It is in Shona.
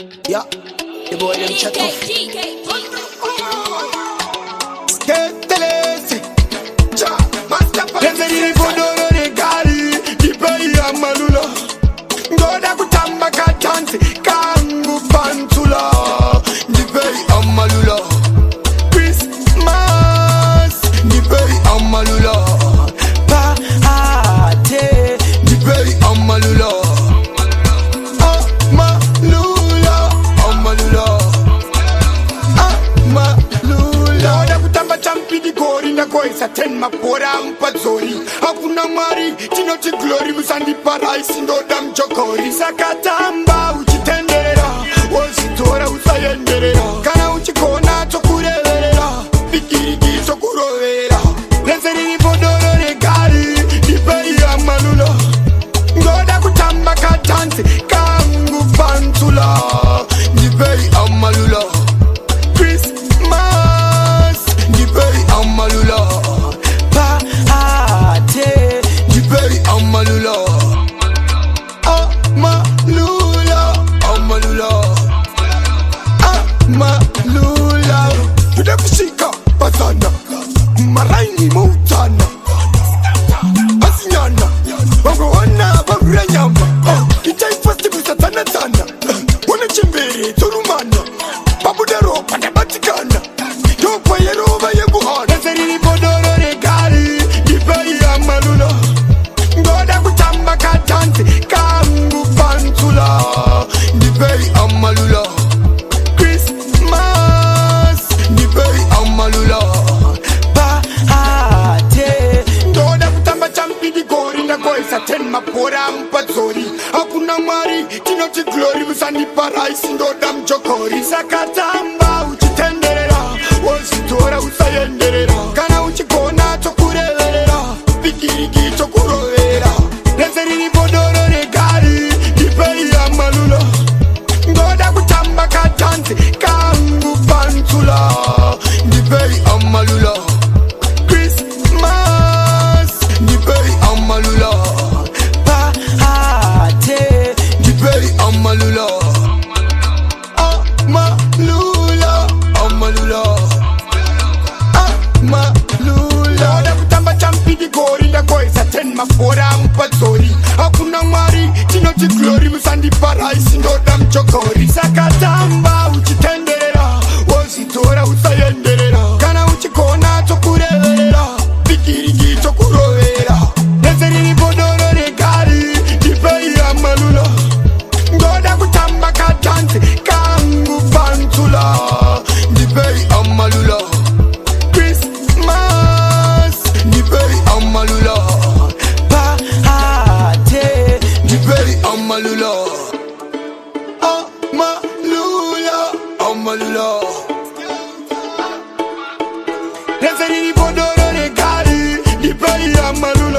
Yeah, the boy them chat off. Sketelesi, cha, master pa. Lezeri podoro de gali, di pei amalula. Ngoda kutamba katansi, kangu pantula. Di pei amalula. Christmas, di pei amalula. Paate, di pei amalula. Koisa ten mapora mpazori hakuna mari tinoti glory musandi paradise ndo dam jokori sakatamba uchitenderera wositora usayenderera kana uchikona tokureverera bikirigi tokurovera lezeri podoro regali dipei amalulo ngoda kutamba katansi kangu pantula dipei amalulo Amalula, paate, dipei amalula, amalula, amalula, amalula. Tudafishika bazana, maraini moutana, asinyana, wangoana baguranyamba, kitai festival satana tana, wana chimbere turumana, babudero padabatikana, yopo yeroba yeguhana. Lezeri podoro regali, dipei amalula. Ngoda kutamba katansi, kangu pantula. Dipei amalula. Christmas, dipei amalula. Paate, ngoda kutamba champi di gori na koisa ten mapora mpazori. Hakuna mari, tinoti glory musandi paradise ndo dam jokori. Sakatamba uchitenderera, wositora usayenderera. Kana uchikona tokureverera, bikirigi tokurovera. Lezeri podoro regali, dipei amalula. Ngoda kutamba katansi, kangu pantula. Dipei amalula. Christmas, dipei amalula. Paate, dipei amalula. Amalula, amalula. Malula. Ngoda kutamba champi di gori na koisa ten mapora mpazori. Hakuna mari, tinoti glory musandi paradise ndo dam jokori. Sakatamba uchitenderera, wositora usayenderera. Kana uchikona tokureverera, bikirigi tokurovera. Lezeri podoro regali, dipei amalula. Ngoda kutamba katansi, kangu pantula. Dipei amalula. Amalula, paate, dipei amalula, amalula, amalula. Lezeri podoro regali, dipei amalula.